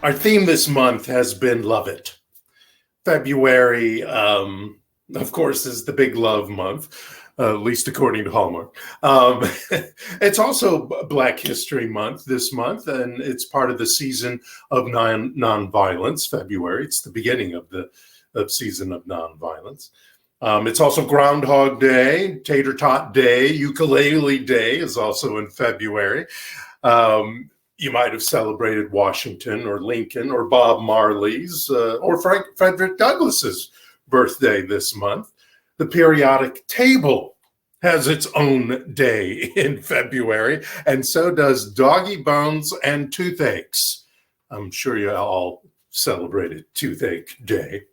Our theme this month has been Love It. February, of course, is the big love month, at least according to Hallmark. It's also Black History Month this month, and it's part of the season of nonviolence, February. It's the beginning of the season of nonviolence. It's also Groundhog Day, Tater Tot Day, Ukulele Day is also in February. You might have celebrated Washington or Lincoln or Bob Marley's or Frederick Douglass's birthday this month. The periodic table has its own day in February, and so does Doggy Bones and Toothaches. I'm sure you all celebrated Toothache Day.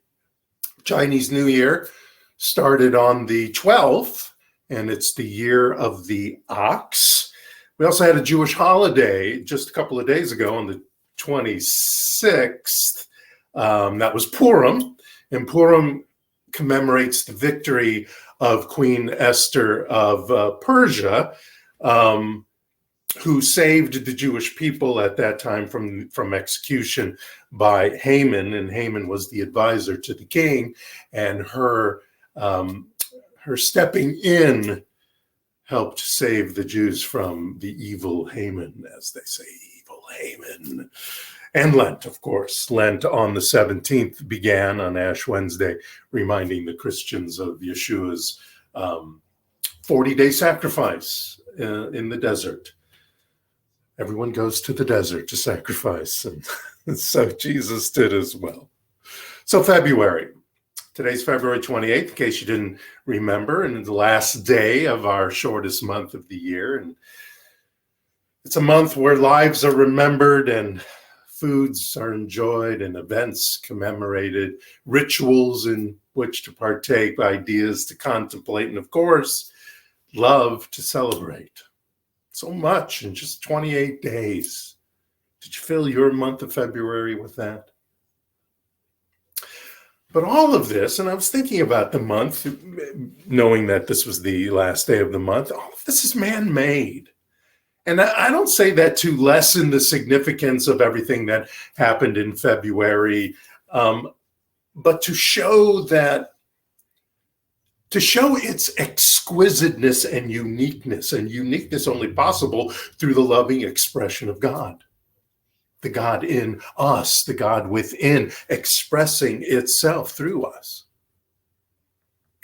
Chinese New Year started on the 12th, and it's the year of the ox. We also had a Jewish holiday just a couple of days ago on the 26th. That was Purim, and Purim commemorates the victory of Queen Esther of Persia, who saved the Jewish people at that time from execution by Haman, and Haman was the advisor to the king, and her stepping in helped save the Jews from the evil Haman, as they say, evil Haman. And Lent, of course. Lent on the 17th began on Ash Wednesday, reminding the Christians of Yeshua's 40-day sacrifice in the desert. Everyone goes to the desert to sacrifice, and so Jesus did as well. So February. Today's February 28th, in case you didn't remember, and the last day of our shortest month of the year. And it's a month where lives are remembered and foods are enjoyed and events commemorated, rituals in which to partake, ideas to contemplate, and of course, love to celebrate. So much in just 28 days. Did you fill your month of February with that? But all of this, and I was thinking about the month, knowing that this was the last day of the month, all of this is man-made. And I don't say that to lessen the significance of everything that happened in February, but to show its exquisiteness and uniqueness only possible through the loving expression of God. The God in us, the God within, expressing itself through us.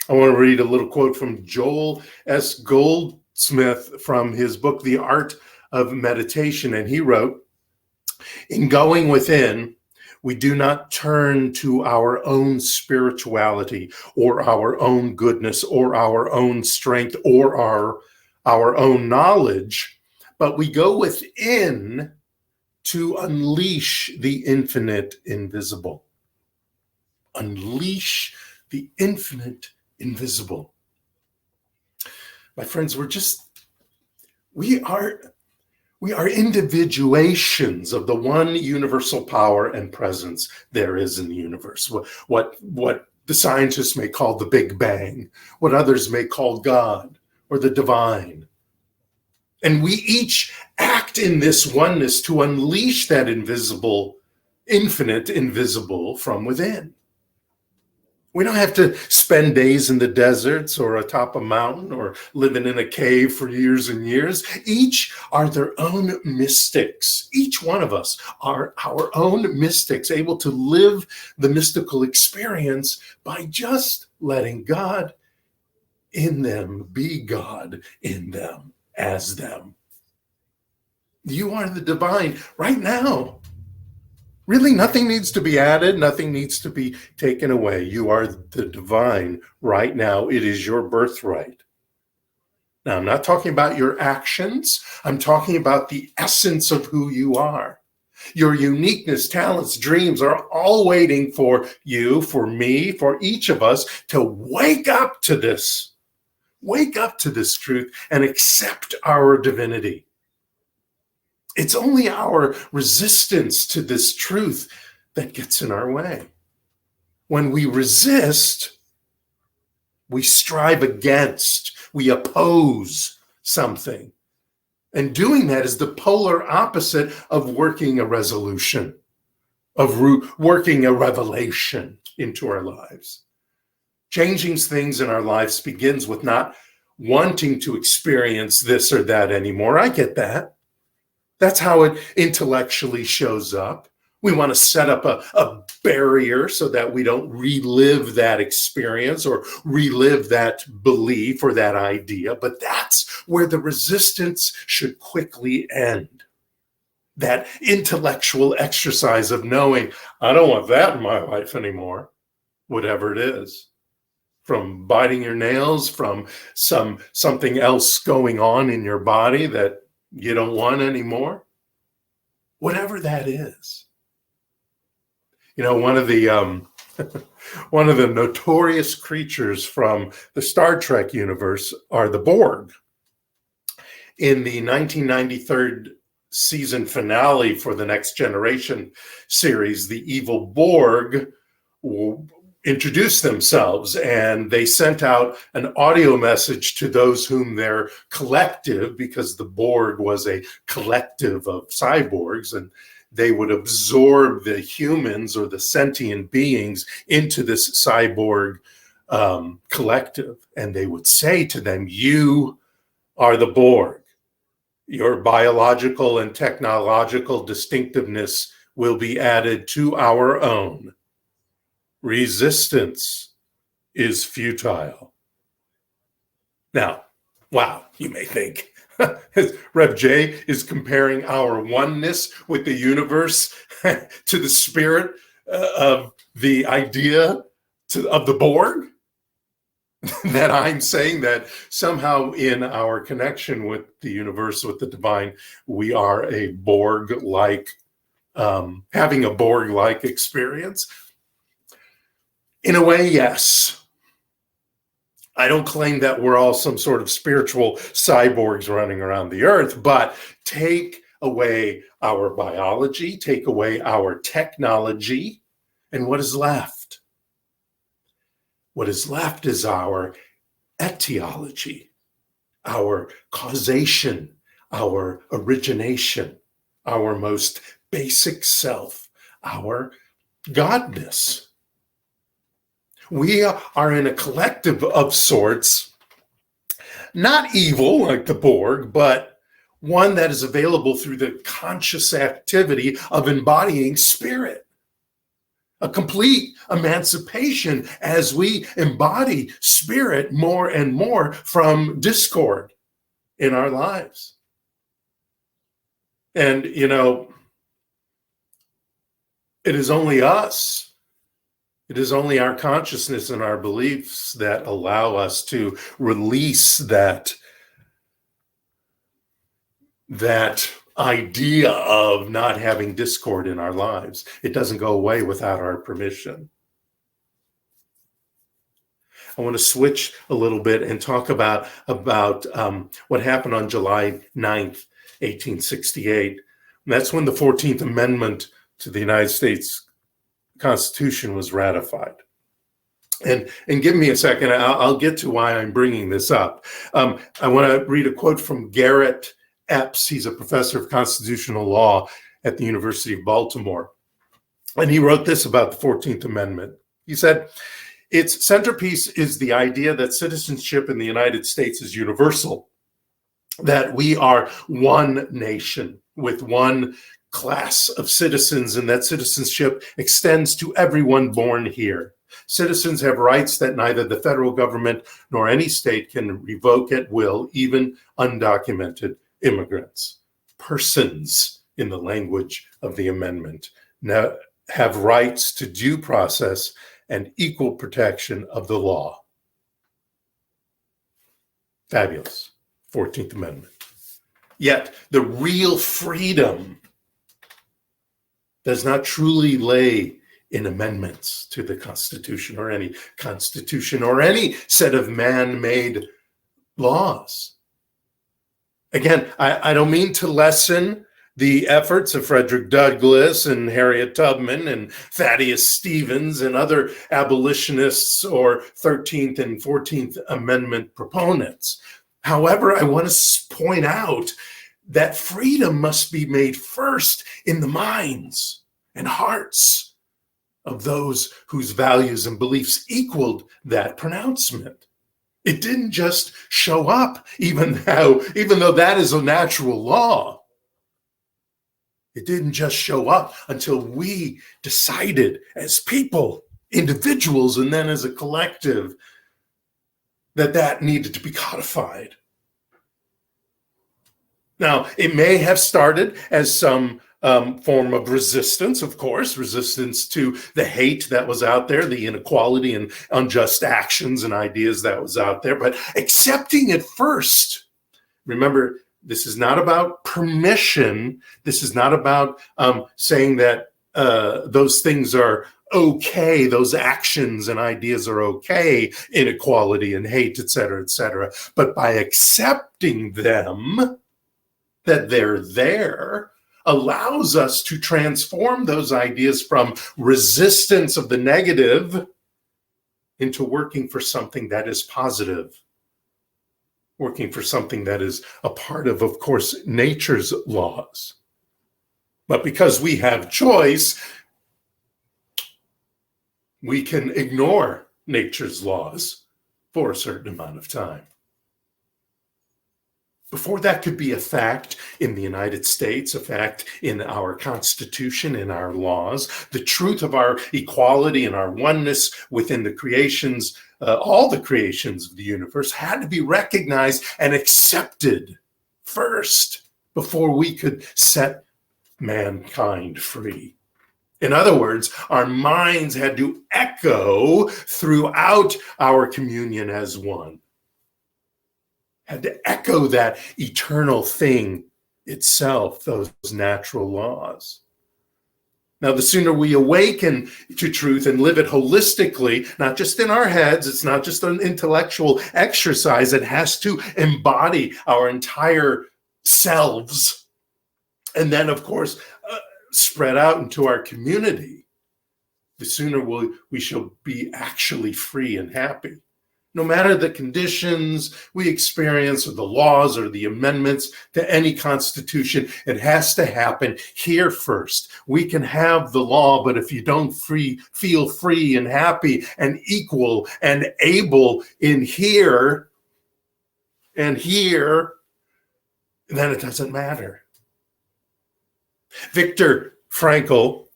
I want to read a little quote from Joel S. Goldsmith from his book, The Art of Meditation. And he wrote, "In going within, we do not turn to our own spirituality or our own goodness or our own strength or our own knowledge, but we go within to unleash the infinite invisible." Unleash the infinite invisible. My friends, we are individuations of the one universal power and presence there is in the universe. What the scientists may call the Big Bang, what others may call God or the divine. And we each act in this oneness to unleash that invisible, infinite invisible from within. We don't have to spend days in the deserts or atop a mountain or living in a cave for years and years. Each are their own mystics. Each one of us are our own mystics, able to live the mystical experience by just letting God in them be God in them. As them. You are the divine right now. Really, nothing needs to be added. Nothing needs to be taken away. You are the divine right now. It is your birthright. Now, I'm not talking about your actions. I'm talking about the essence of who you are. Your uniqueness, talents, dreams are all waiting for you, for me, for each of us to wake up to this. Wake up to this truth and accept our divinity. It's only our resistance to this truth that gets in our way. When we resist, we strive against, we oppose something. And doing that is the polar opposite of working a resolution. of working a revelation into our lives. Changing things in our lives begins with not wanting to experience this or that anymore. I get that. That's how it intellectually shows up. We want to set up a barrier so that we don't relive that experience or relive that belief or that idea. But that's where the resistance should quickly end. That intellectual exercise of knowing, I don't want that in my life anymore, whatever it is. From biting your nails, from something else going on in your body that you don't want anymore, whatever that is. You know, one of the notorious creatures from the Star Trek universe are the Borg. In the 1993 season finale for the Next Generation series, the evil Borg introduced themselves, and they sent out an audio message to those whom their collective, because the Borg was a collective of cyborgs, and they would absorb the humans or the sentient beings into this cyborg collective, and they would say to them, you are the Borg. Your biological and technological distinctiveness will be added to our own. Resistance is futile. Now, wow, you may think, Rev J is comparing our oneness with the universe to the spirit of the idea of the Borg? That I'm saying that somehow in our connection with the universe, with the divine, we are a Borg-like, having a Borg-like experience? In a way, yes. I don't claim that we're all some sort of spiritual cyborgs running around the earth, but take away our biology, take away our technology, and what is left? What is left is our etiology, our causation, our origination, our most basic self, our godness. We are in a collective of sorts, not evil like the Borg, but one that is available through the conscious activity of embodying spirit. A complete emancipation as we embody spirit more and more from discord in our lives. And, you know, it is only us. It is only our consciousness and our beliefs that allow us to release that idea of not having discord in our lives. It doesn't go away without our permission. I want to switch a little bit and talk about what happened on July 9th, 1868. And that's when the 14th Amendment to the United States Constitution was ratified. And give me a second, I'll get to why I'm bringing this up. I want to read a quote from Garrett Epps. He's a professor of constitutional law at the University of Baltimore. And he wrote this about the 14th Amendment. He said, its centerpiece is the idea that citizenship in the United States is universal, that we are one nation with one class of citizens, and that citizenship extends to everyone born here. Citizens have rights that neither the federal government nor any state can revoke at will, even undocumented immigrants. Persons, in the language of the amendment, now have rights to due process and equal protection of the law. Fabulous. 14th Amendment. Yet the real freedom does not truly lay in amendments to the Constitution or any set of man-made laws. Again, I don't mean to lessen the efforts of Frederick Douglass and Harriet Tubman and Thaddeus Stevens and other abolitionists or 13th and 14th Amendment proponents. However, I want to point out that freedom must be made first in the minds, and hearts of those whose values and beliefs equaled that pronouncement. It didn't just show up, even though that is a natural law. It didn't just show up until we decided as people, individuals, and then as a collective, that needed to be codified. Now, it may have started as some form of resistance, of course, resistance to the hate that was out there, the inequality and unjust actions and ideas that was out there, but accepting it first. Remember, this is not about permission. This is not about saying that those things are okay, those actions and ideas are okay, inequality and hate, et cetera, but by accepting them, that they're there, allows us to transform those ideas from resistance of the negative into working for something that is positive, working for something that is a part of course, nature's laws. But because we have choice, we can ignore nature's laws for a certain amount of time. Before that could be a fact in the United States, a fact in our Constitution, in our laws, the truth of our equality and our oneness within the creations, all the creations of the universe had to be recognized and accepted first before we could set mankind free. In other words, our minds had to echo throughout our communion as one. Had to echo that eternal thing itself, those natural laws. Now, the sooner we awaken to truth and live it holistically, not just in our heads, it's not just an intellectual exercise, it has to embody our entire selves. And then, of course, spread out into our community, the sooner we shall be actually free and happy. No matter the conditions we experience or the laws or the amendments to any constitution, it has to happen here first. We can have the law, but if you don't feel free and happy and equal and able in here and here, then it doesn't matter. Viktor Frankel,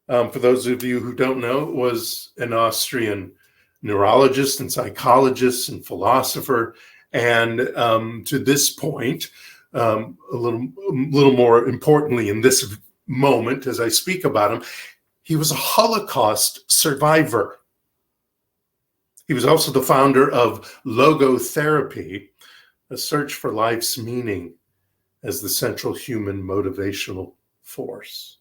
for those of you who don't know, was an Austrian neurologist and psychologist and philosopher, and to this point, a little more importantly in this moment as I speak about him, he was a Holocaust survivor. He was also the founder of logotherapy, a search for life's meaning as the central human motivational force.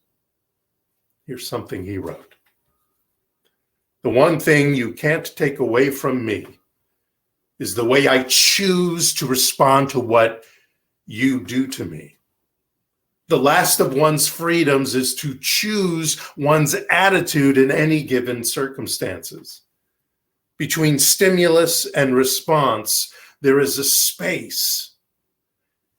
Here's something he wrote. The one thing you can't take away from me is the way I choose to respond to what you do to me. The last of one's freedoms is to choose one's attitude in any given circumstances. Between stimulus and response, there is a space.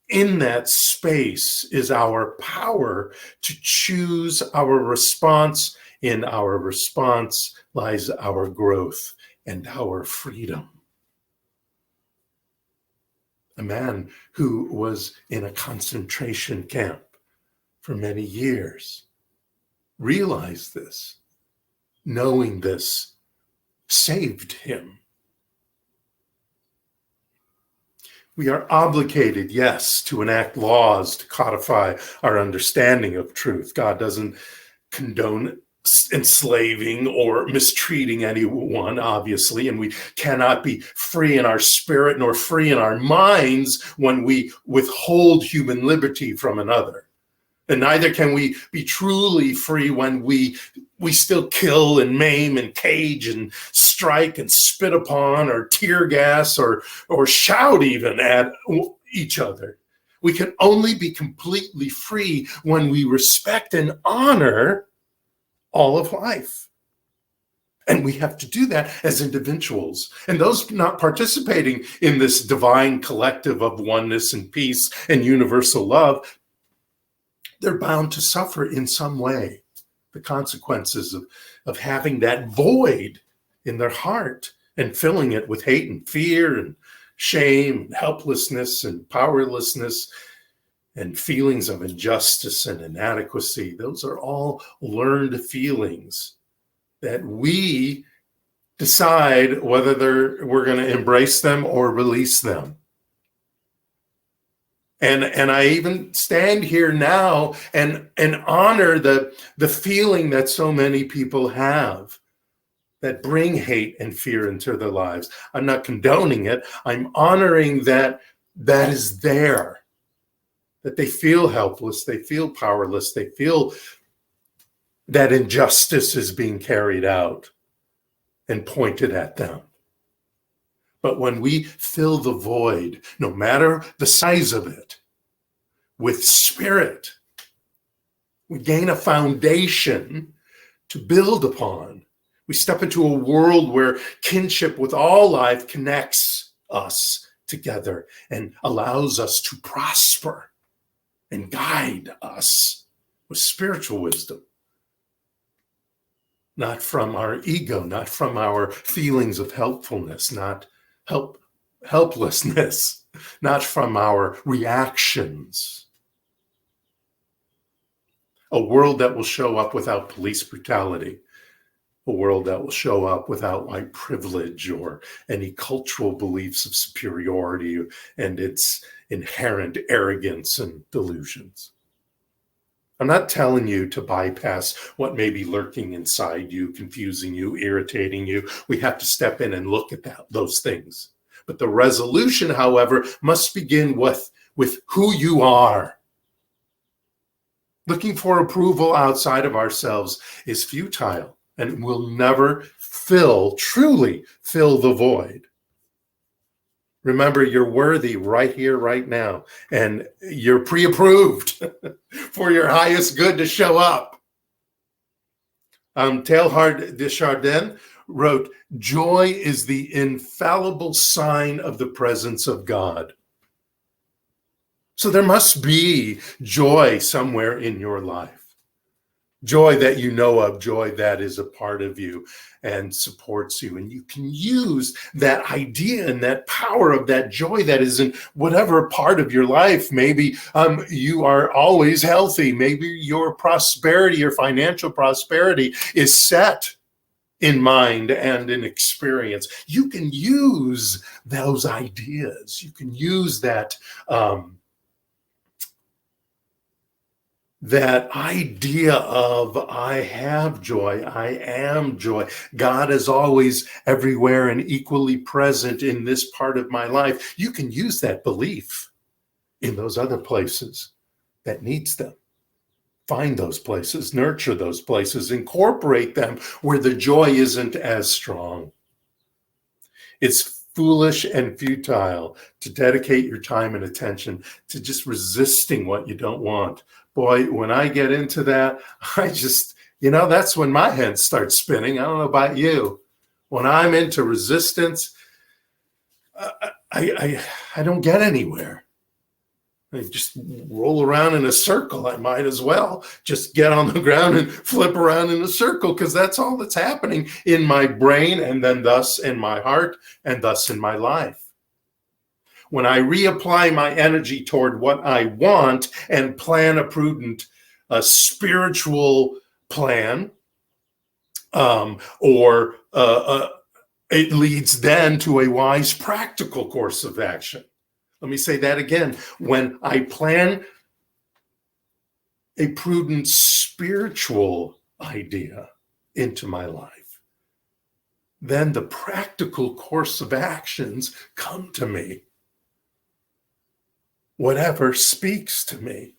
In that space is our power to choose our response. In our response lies our growth and our freedom. A man who was in a concentration camp for many years realized this. Knowing this saved him. We are obligated, yes, to enact laws to codify our understanding of truth. God doesn't condone enslaving or mistreating anyone, obviously, and we cannot be free in our spirit nor free in our minds when we withhold human liberty from another. And neither can we be truly free when we still kill and maim and cage and strike and spit upon or tear gas or shout even at each other. We can only be completely free when we respect and honor all of life. And we have to do that as individuals. And those not participating in this divine collective of oneness and peace and universal love, they're bound to suffer in some way. the consequences of having that void in their heart and filling it with hate and fear and shame and helplessness and powerlessness and feelings of injustice and inadequacy. Those are all learned feelings that we decide whether we're going to embrace them or release them. And I even stand here now and honor the feeling that so many people have that bring hate and fear into their lives. I'm not condoning it. I'm honoring that is there, that they feel helpless, they feel powerless, they feel that injustice is being carried out and pointed at them. But when we fill the void, no matter the size of it, with spirit, we gain a foundation to build upon. We step into a world where kinship with all life connects us together and allows us to prosper and guide us with spiritual wisdom. Not from our ego, not from our feelings of helpfulness, helplessness, not from our reactions. A world that will show up without police brutality. A world that will show up without white privilege or any cultural beliefs of superiority and its inherent arrogance and delusions. I'm not telling you to bypass what may be lurking inside you, confusing you, irritating you. We have to step in and look at those things. But the resolution, however, must begin with who you are. Looking for approval outside of ourselves is futile and will never truly fill the void. Remember, you're worthy right here, right now, and you're pre-approved for your highest good to show up. Teilhard de Chardin wrote, "Joy is the infallible sign of the presence of God." So there must be joy somewhere in your life. Joy that you know of, joy that is a part of you and supports you. And you can use that idea and that power of that joy that is in whatever part of your life. Maybe you are always healthy. Maybe your prosperity, your financial prosperity is set in mind and in experience. You can use those ideas. You can use that that idea of I have joy, I am joy. God is always everywhere and equally present in this part of my life. You can use that belief in those other places that needs them. Find those places, nurture those places, incorporate them where the joy isn't as strong. It's foolish and futile to dedicate your time and attention to just resisting what you don't want. Boy, when I get into that, I just, that's when my head starts spinning. I don't know about you. When I'm into resistance, I don't get anywhere. I just roll around in a circle. I might as well just get on the ground and flip around in a circle because that's all that's happening in my brain and then thus in my heart and thus in my life. When I reapply my energy toward what I want and plan a prudent spiritual plan, it leads then to a wise practical course of action. Let me say that again. When I plan a prudent spiritual idea into my life, then the practical course of actions come to me. Whatever speaks to me.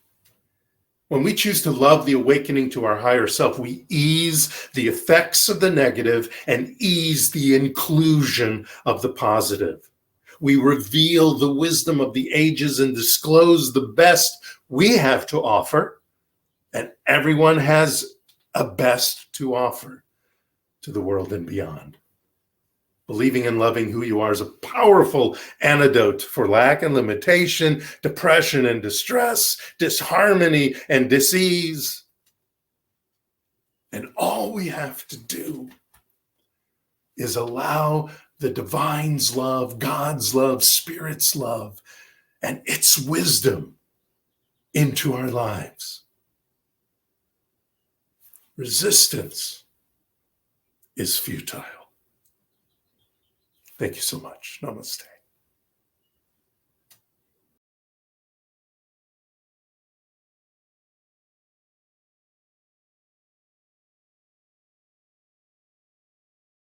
When we choose to love the awakening to our higher self, we ease the effects of the negative and ease the inclusion of the positive. We reveal the wisdom of the ages and disclose the best we have to offer. And everyone has a best to offer to the world and beyond. Believing and loving who you are is a powerful antidote for lack and limitation, depression and distress, disharmony and disease. And all we have to do is allow the divine's love, God's love, Spirit's love, and its wisdom into our lives. Resistance is futile. Thank you so much. Namaste.